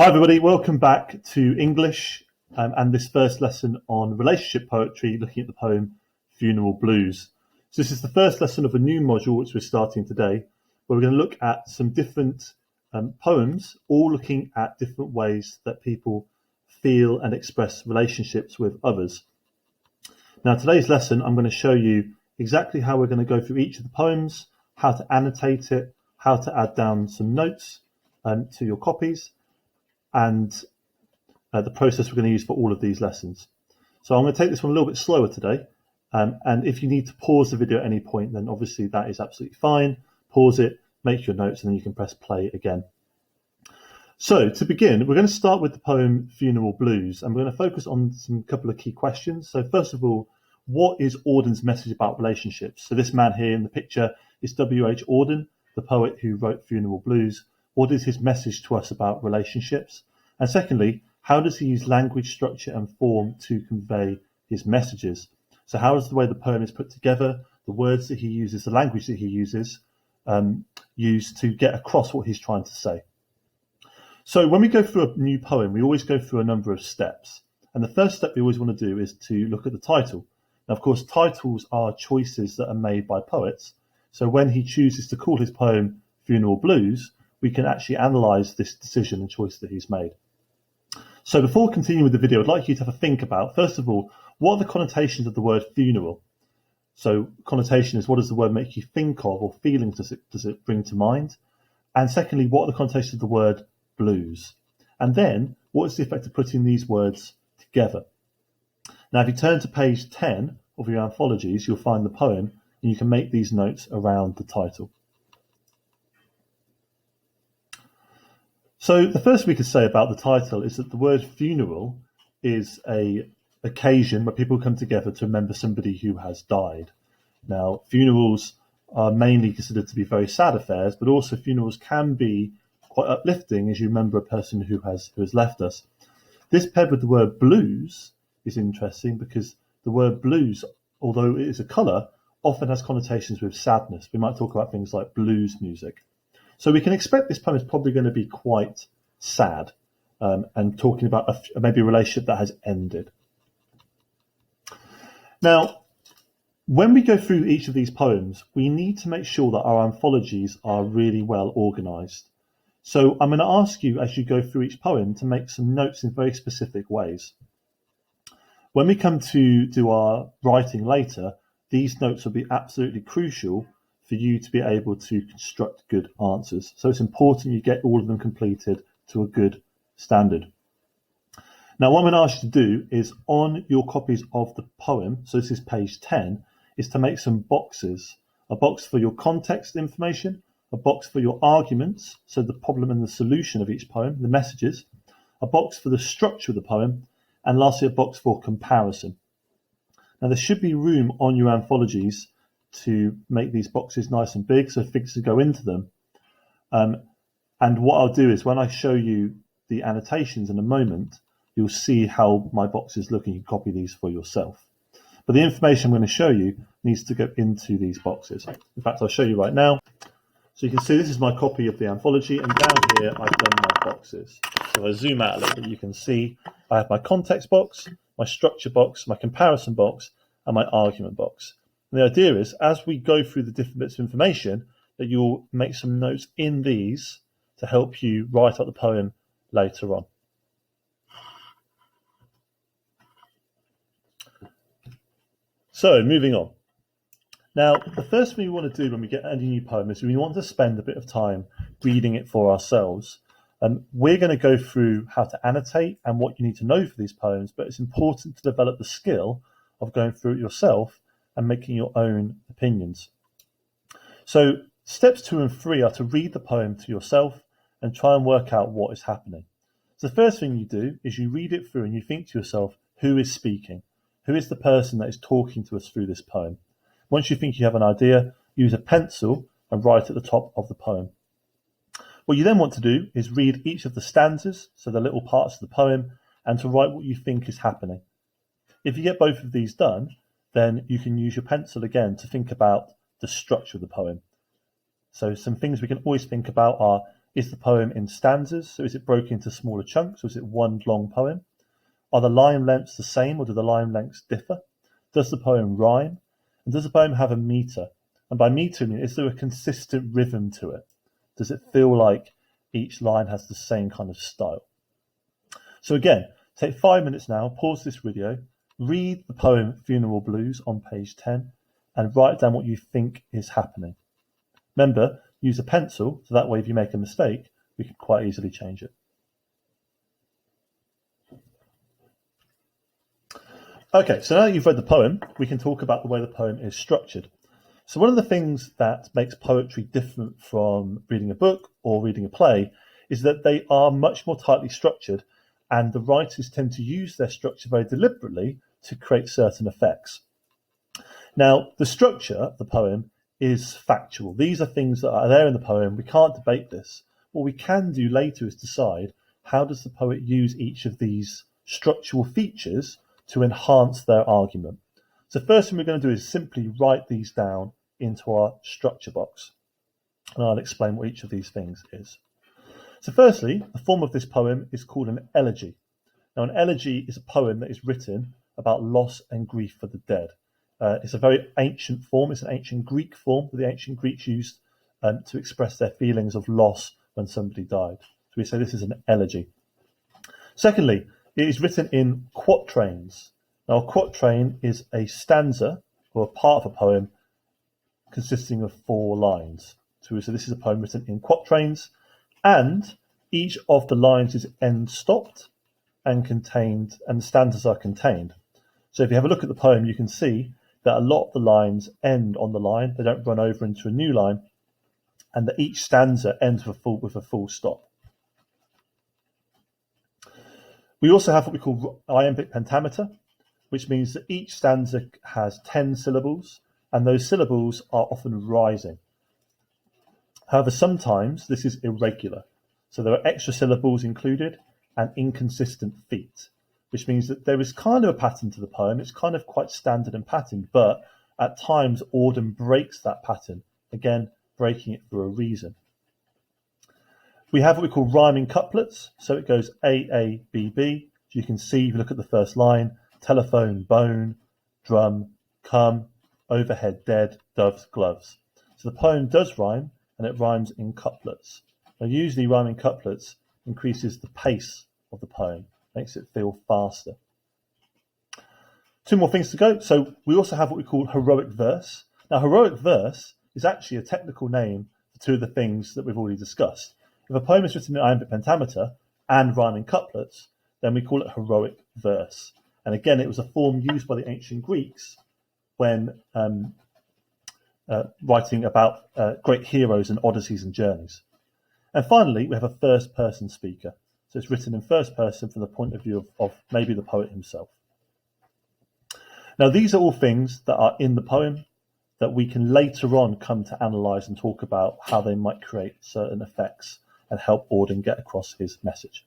Hi everybody, welcome back to English and this first lesson on relationship poetry, looking at the poem Funeral Blues. So this is the first lesson of a new module which we're starting today, where we're going to look at some different poems, all looking at different ways that people feel and express relationships with others. Now today's lesson, I'm going to show you exactly how we're going to go through each of the poems, how to annotate it, how to add down some notes to your copies, and the process we're going to use for all of these lessons. So I'm going to take this one a little bit slower today, and if you need to pause the video at any point, then obviously that is absolutely fine. Pause it, make your notes, and then you can press play again. So to begin, we're going to start with the poem Funeral Blues, and we're going to focus on some couple of key questions. So first of all, what is Auden's message about relationships? So this man here in the picture is W.H. Auden, the poet who wrote Funeral Blues. What is his message to us about relationships? And secondly, how does he use language, structure and form to convey his messages? So how is the way the poem is put together, the words that he uses, the language that he uses, used to get across what he's trying to say? So when we go through a new poem, we always go through a number of steps. And the first step we always want to do is to look at the title. Now, of course, titles are choices that are made by poets. So when he chooses to call his poem Funeral Blues, we can actually analyse this decision and choice that he's made. So before continuing with the video, I'd like you to have a think about, first of all, what are the connotations of the word funeral? So connotation is, what does the word make you think of, or feelings does it bring to mind? And secondly, what are the connotations of the word blues? And then, what is the effect of putting these words together? Now, if you turn to page 10 of your anthologies, you'll find the poem, and you can make these notes around the title. So the first we could say about the title is that the word funeral is an occasion where people come together to remember somebody who has died. Now, funerals are mainly considered to be very sad affairs, but also funerals can be quite uplifting as you remember a person who has left us. This paired with the word blues is interesting because the word blues, although it is a colour, often has connotations with sadness. We might talk about things like blues music. So we can expect this poem is probably going to be quite sad and talking about maybe a relationship that has ended. Now, when we go through each of these poems, we need to make sure that our anthologies are really well organised. So I'm going to ask you as you go through each poem to make some notes in very specific ways. When we come to do our writing later, these notes will be absolutely crucial for you to be able to construct good answers. So it's important you get all of them completed to a good standard. Now, what I'm going to ask you to do is on your copies of the poem, so this is page 10, is to make some boxes. A box for your context information, a box for your arguments, so the problem and the solution of each poem, the messages, a box for the structure of the poem, and lastly a box for comparison. Now there should be room on your anthologies to make these boxes nice and big so figures can go into them. And what I'll do is when I show you the annotations in a moment, you'll see how my boxes look and you can copy these for yourself. But the information I'm going to show you needs to go into these boxes. In fact, I'll show you right now. So you can see this is my copy of the anthology, and down here I've done my boxes. So I zoom out a little bit, you can see I have my context box, my structure box, my comparison box, and my argument box. And the idea is, as we go through the different bits of information, that you'll make some notes in these to help you write out the poem later on. So, moving on. Now, the first thing we want to do when we get any new poem is we want to spend a bit of time reading it for ourselves. We're going to go through how to annotate and what you need to know for these poems, but it's important to develop the skill of going through it yourself and making your own opinions. So steps 2 and 3 are to read the poem to yourself and try and work out what is happening. So the first thing you do is you read it through and you think to yourself, who is speaking? Who is the person that is talking to us through this poem? Once you think you have an idea, use a pencil and write at the top of the poem. What you then want to do is read each of the stanzas, so the little parts of the poem, and to write what you think is happening. If you get both of these done, then you can use your pencil again to think about the structure of the poem. So some things we can always think about are Is the poem in stanzas? So is it broken into smaller chunks, or is it one long poem? Are the line lengths the same, or do the line lengths differ? Does the poem rhyme? And does the poem have a meter? And by meter, I mean, is there a consistent rhythm to it? Does it feel like each line has the same kind of style? So again, take 5 minutes now, pause this video, read the poem Funeral Blues on page 10, and write down what you think is happening. Remember, use a pencil, so that way if you make a mistake, we can quite easily change it. Okay, so now that you've read the poem, we can talk about the way the poem is structured. So one of the things that makes poetry different from reading a book or reading a play is that they are much more tightly structured, and the writers tend to use their structure very deliberately to create certain effects. Now, the structure of the poem is factual. These are things that are there in the poem. We can't debate this. What we can do later is decide how does the poet use each of these structural features to enhance their argument. So first thing we're going to do is simply write these down into our structure box. And I'll explain what each of these things is. So firstly, the form of this poem is called an elegy. Now, an elegy is a poem that is written about loss and grief for the dead. It's a very ancient form. It's an ancient Greek form that the ancient Greeks used to express their feelings of loss when somebody died. So we say this is an elegy. Secondly, it is written in quatrains. Now, a quatrain is a stanza or a part of a poem consisting of 4 lines. So this is a poem written in quatrains, and each of the lines is end stopped and contained, and the stanzas are contained. So if you have a look at the poem, you can see that a lot of the lines end on the line. They don't run over into a new line, and that each stanza ends with a full stop. We also have what we call iambic pentameter, which means that each stanza has 10 syllables, and those syllables are often rising. However, sometimes this is irregular. So there are extra syllables included and inconsistent feet, which means that there is kind of a pattern to the poem. It's kind of quite standard and patterned, but at times Auden breaks that pattern, again, breaking it for a reason. We have what we call rhyming couplets. So it goes A, A, B, B. You can see, if you look at the first line, telephone, bone, drum, come, overhead, dead, doves, gloves. So the poem does rhyme, and it rhymes in couplets. Now, usually rhyming couplets increases the pace of the poem, makes it feel faster. 2 more things to go. So we also have what we call heroic verse. Now, heroic verse is actually a technical name for 2 of the things that we've already discussed. If a poem is written in iambic pentameter and rhyming couplets, then we call it heroic verse. And again, it was a form used by the ancient Greeks when writing about great heroes and odysseys and journeys. And finally, we have a first-person speaker. So it's written in first person from the point of view of maybe the poet himself. Now, these are all things that are in the poem that we can later on come to analyse and talk about how they might create certain effects and help Auden get across his message.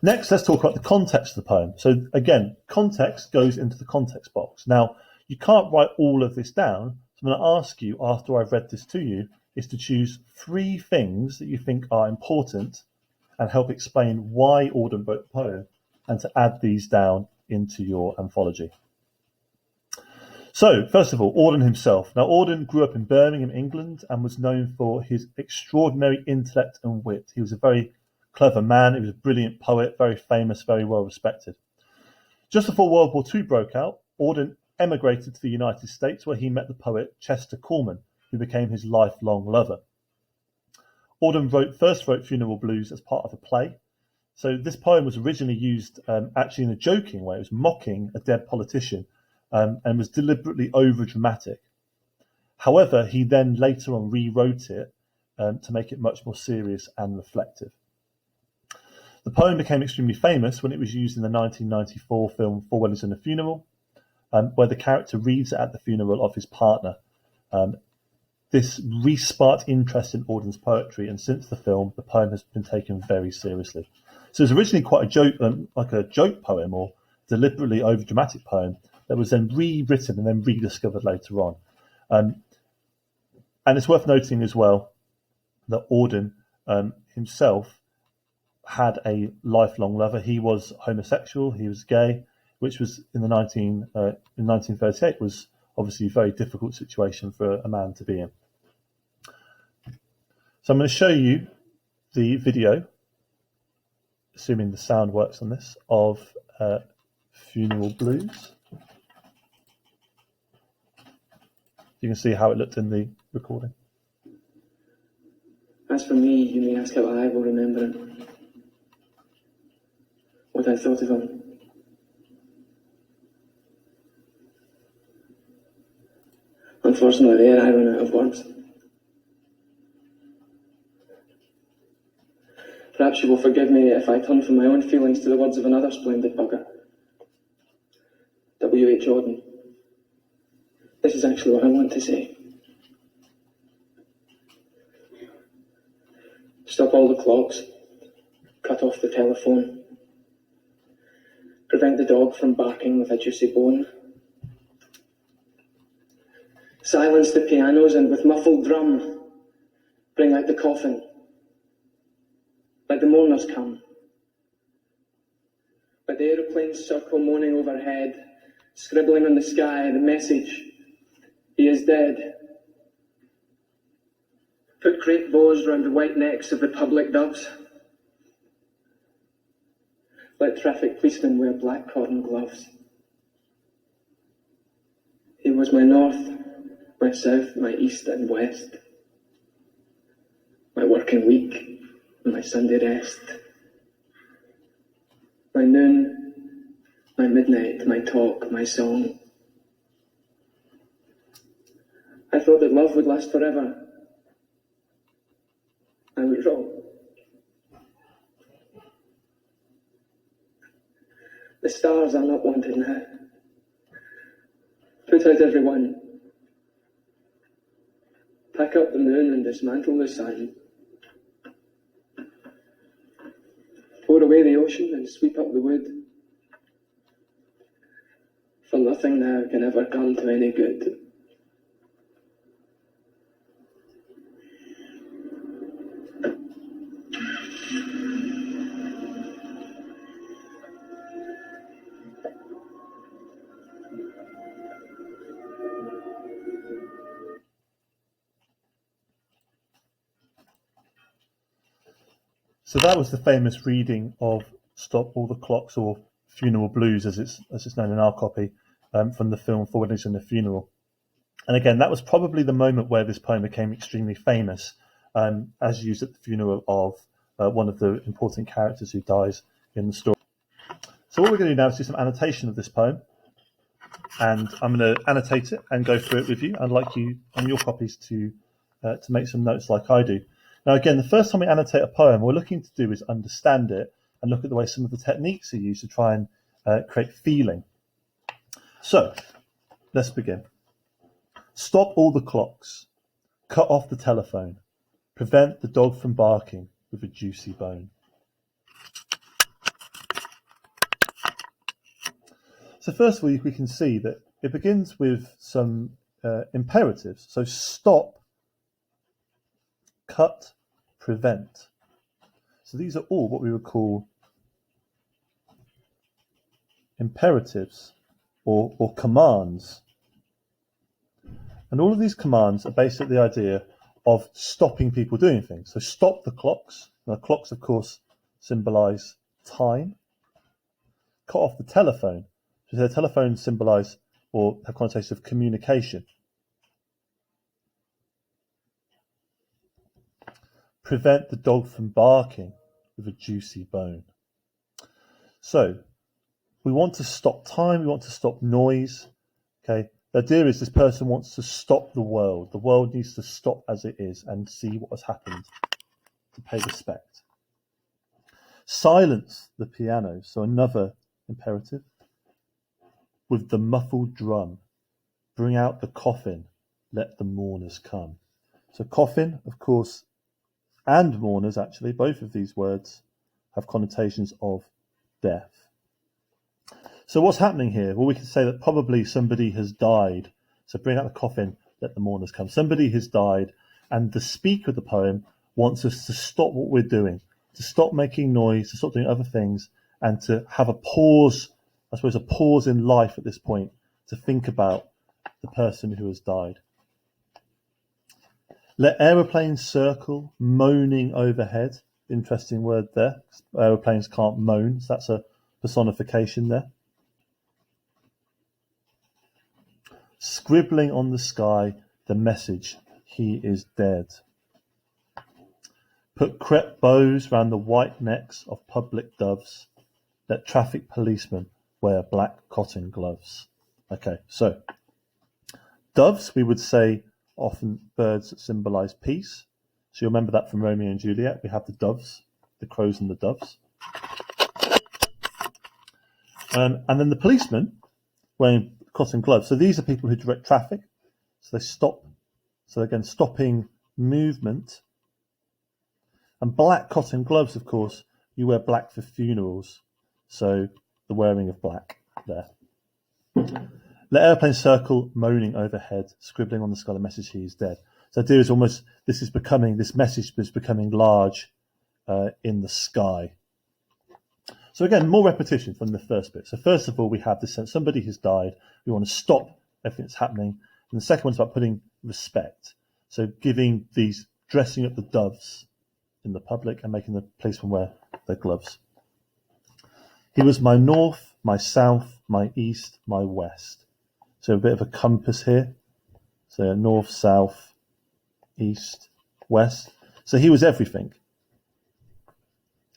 Next, let's talk about the context of the poem. So again, context goes into the context box. Now, you can't write all of this down. So I'm going to ask you, after I've read this to you, is to choose 3 things that you think are important and help explain why Auden wrote the poem, and to add these down into your anthology. So, first of all, Auden himself. Now, Auden grew up in Birmingham, England, and was known for his extraordinary intellect and wit. He was a very clever man. He was a brilliant poet, very famous, very well respected. Just before World War II broke out, Auden emigrated to the United States, where he met the poet Chester Corman, who became his lifelong lover. Auden first wrote Funeral Blues as part of a play. So this poem was originally used actually in a joking way. It was mocking a dead politician, and was deliberately over-dramatic. However, he then later on rewrote it to make it much more serious and reflective. The poem became extremely famous when it was used in the 1994 film Four Weddings and a Funeral, where the character reads it at the funeral of his partner. This re-sparked interest in Auden's poetry, and since the film, the poem has been taken very seriously. So it was originally quite a joke, like a joke poem or deliberately over-dramatic poem that was then rewritten and then rediscovered later on. And it's worth noting as well that Auden himself had a lifelong lover. He was homosexual, he was gay, which was in 1938 was obviously a very difficult situation for a man to be in. So I'm going to show you the video, assuming the sound works on this, of Funeral Blues. You can see how it looked in the recording. As for me, you may ask how I will remember it. What I thought of him. Unfortunately, there I run out of words. Perhaps you will forgive me if I turn from my own feelings to the words of another splendid bugger. W.H. Auden. This is actually what I want to say. Stop all the clocks. Cut off the telephone. Prevent the dog from barking with a juicy bone. Silence the pianos and with muffled drum, bring out the coffin. Let the mourners come. Let the aeroplanes circle moaning overhead, scribbling on the sky the message, he is dead. Put crepe bows round the white necks of the public doves. Let traffic policemen wear black cotton gloves. He was my north, my south, my east and west, my working week, my Sunday rest, my noon, my midnight, my talk, my song. I thought that love would last forever. I was wrong. The stars are not wanted now. Put out every one. Pack up the moon and dismantle the sun. Pour away the ocean and sweep up the wood. For nothing now can ever come to any good. So that was the famous reading of "Stop All the Clocks," or "Funeral Blues" as it's known in our copy, from the film For Weddings and a Funeral. And again, that was probably the moment where this poem became extremely famous, as used at the funeral of one of the important characters who dies in the story. So what we're going to do now is do some annotation of this poem, and I'm going to annotate it and go through it with you. I'd like you on your copies to make some notes like I do. Now, again, the first time we annotate a poem, what we're looking to do is understand it and look at the way some of the techniques are used to try and create feeling. So, let's begin. Stop all the clocks. Cut off the telephone. Prevent the dog from barking with a juicy bone. So first of all, we can see that it begins with some imperatives. So stop, cut, prevent. So these are all what we would call imperatives or commands. And all of these commands are based at the idea of stopping people doing things. So stop the clocks. Now, clocks, of course, symbolise time. Cut off the telephone. So the telephone symbolise or have connotations of communication. Prevent the dog from barking with a juicy bone. So we want to stop time, we want to stop noise. Okay, the idea is this person wants to stop the world. The world needs to stop as it is and see what has happened to pay respect. Silence the piano. So another imperative. With the muffled drum. Bring out the coffin. Let the mourners come. So coffin, of course, and mourners, actually, both of these words have connotations of death. So what's happening here? Well, we can say that probably somebody has died. So bring out the coffin, let the mourners come. Somebody has died, and the speaker of the poem wants us to stop what we're doing, to stop making noise, to stop doing other things, and to have a pause, I suppose, a pause in life at this point to think about the person who has died. Let aeroplanes circle, moaning overhead. Interesting word there. Aeroplanes can't moan, so that's a personification there. Scribbling on the sky the message, he is dead. Put crepe bows round the white necks of public doves. Let traffic policemen wear black cotton gloves. Okay, so doves, we would say, often birds that symbolise peace. So you remember that from Romeo and Juliet. We have the doves, the crows and the doves. And then the policemen wearing cotton gloves. So these are people who direct traffic. So they stop. So again, stopping movement. And black cotton gloves, of course, you wear black for funerals. So the wearing of black there. Let airplanes circle, moaning overhead, scribbling on the sky the message he is dead. So the idea is almost this message is becoming large in the sky. So again, more repetition from the first bit. So first of all, we have this sense somebody has died. We want to stop everything that's happening. And the second one's about putting respect. So dressing up the doves in the public and making the policemen wear their gloves. He was my north, my south, my east, my west. So a bit of a compass here. So north, south, east, west. So he was everything.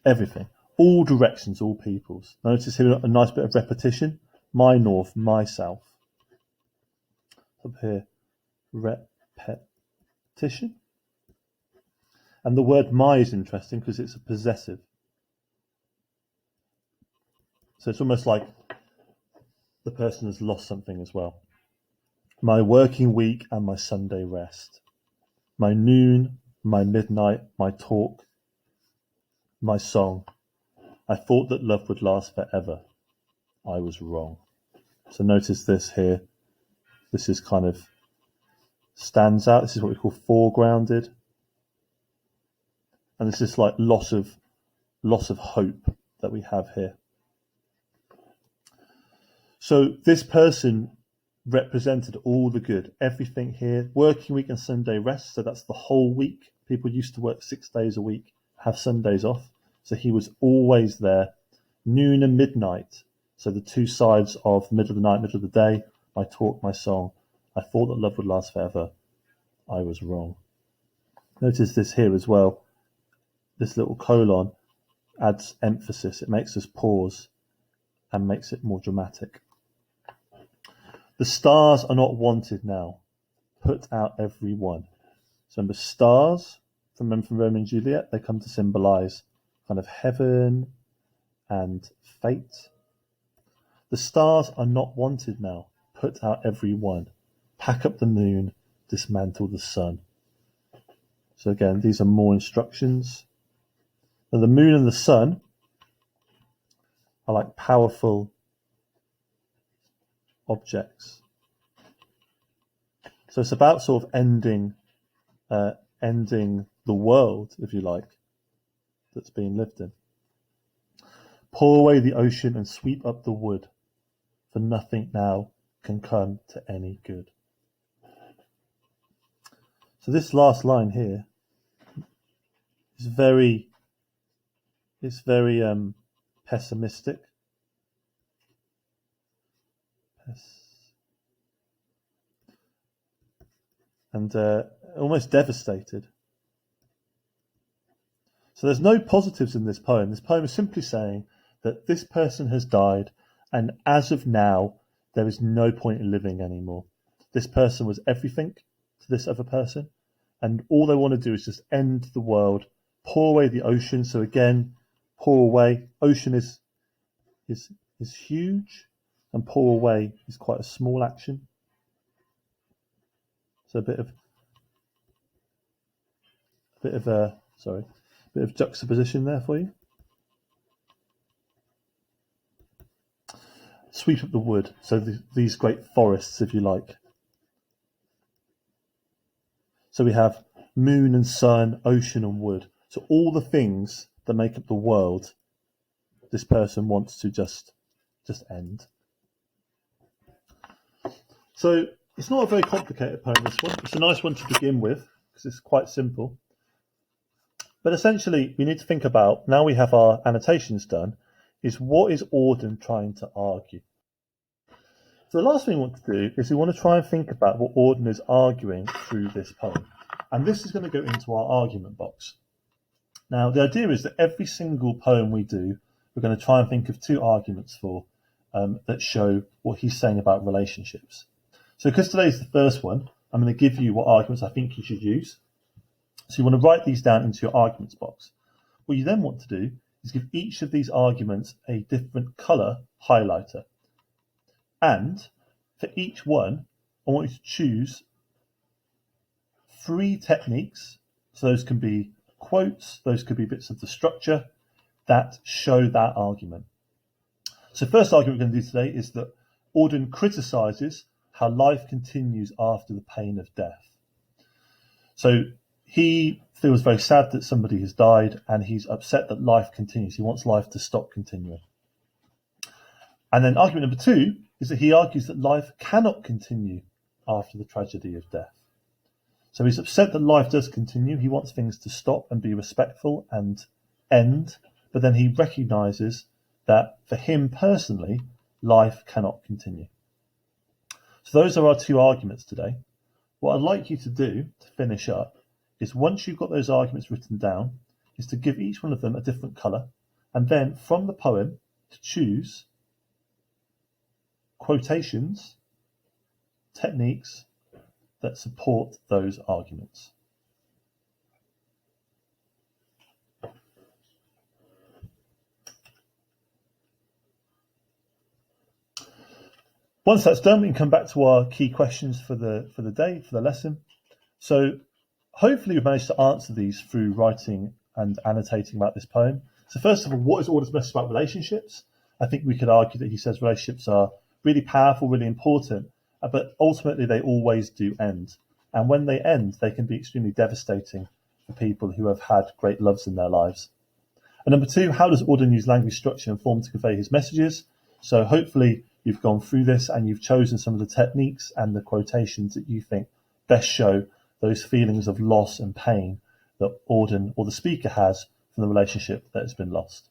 Everything. All directions, all peoples. Notice here a nice bit of repetition. My north, my south. Up here, repetition. And the word my is interesting because it's a possessive. So it's almost like the person has lost something as well. My working week and my Sunday rest. My noon, my midnight, my talk, my song. I thought that love would last forever. I was wrong. So notice this here. This is kind of stands out. This is what we call foregrounded. And this is like loss of hope that we have here. So this person represented all the good, everything here. Working week and Sunday rest, so that's the whole week. People used to work 6 days a week, have Sundays off. So he was always there. Noon and midnight, so the two sides of middle of the night, middle of the day, my talk, my song. I thought that love would last forever. I was wrong. Notice this here as well. This little colon adds emphasis. It makes us pause and makes it more dramatic. The stars are not wanted now. Put out every one. So remember, stars, from Romeo and Juliet, they come to symbolise kind of heaven and fate. The stars are not wanted now. Put out every one. Pack up the moon, dismantle the sun. So again, these are more instructions. Now the moon and the sun are like powerful objects. So it's about sort of ending the world, if you like, that's being lived in. Pour away the ocean and sweep up the wood, for nothing now can come to any good. So this last line here is very pessimistic. And almost devastated. So there's no positives in this poem. This poem is simply saying that this person has died, and as of now, there is no point in living anymore. This person was everything to this other person, and all they want to do is just end the world, pour away the ocean. So again, pour away. Ocean is huge, and pour away is quite a small action. So a bit of juxtaposition there for you. Sweep up the wood, so these great forests, if you like. So we have moon and sun, ocean and wood. So all the things that make up the world, this person wants to just end. So it's not a very complicated poem, this one. It's a nice one to begin with because it's quite simple. But essentially, we need to think about, now we have our annotations done, is what is Auden trying to argue? So the last thing we want to do is we want to try and think about what Auden is arguing through this poem. And this is going to go into our argument box. Now, the idea is that every single poem we do, we're going to try and think of 2 arguments for that show what he's saying about relationships. So because today's the first one, I'm going to give you what arguments I think you should use. So you want to write these down into your arguments box. What you then want to do is give each of these arguments a different colour highlighter. And for each one, I want you to choose 3 techniques. So those can be quotes, those could be bits of the structure that show that argument. So first argument we're going to do today is that Auden criticises how life continues after the pain of death. So he feels very sad that somebody has died and he's upset that life continues. He wants life to stop continuing. And then argument number 2 is that he argues that life cannot continue after the tragedy of death. So he's upset that life does continue. He wants things to stop and be respectful and end, but then he recognises that for him personally, life cannot continue. So those are our 2 arguments today. What I'd like you to do to finish up is, once you've got those arguments written down, is to give each one of them a different colour, and then from the poem to choose quotations, techniques that support those arguments. Once that's done, we can come back to our key questions for the day, for the lesson. So hopefully we've managed to answer these through writing and annotating about this poem. So first of all, what is Auden's message about relationships? I think we could argue that he says relationships are really powerful, really important, but ultimately they always do end. And when they end, they can be extremely devastating for people who have had great loves in their lives. And number 2, how does Auden use language, structure and form to convey his messages? So hopefully you've gone through this and you've chosen some of the techniques and the quotations that you think best show those feelings of loss and pain that Auden or the speaker has from the relationship that has been lost.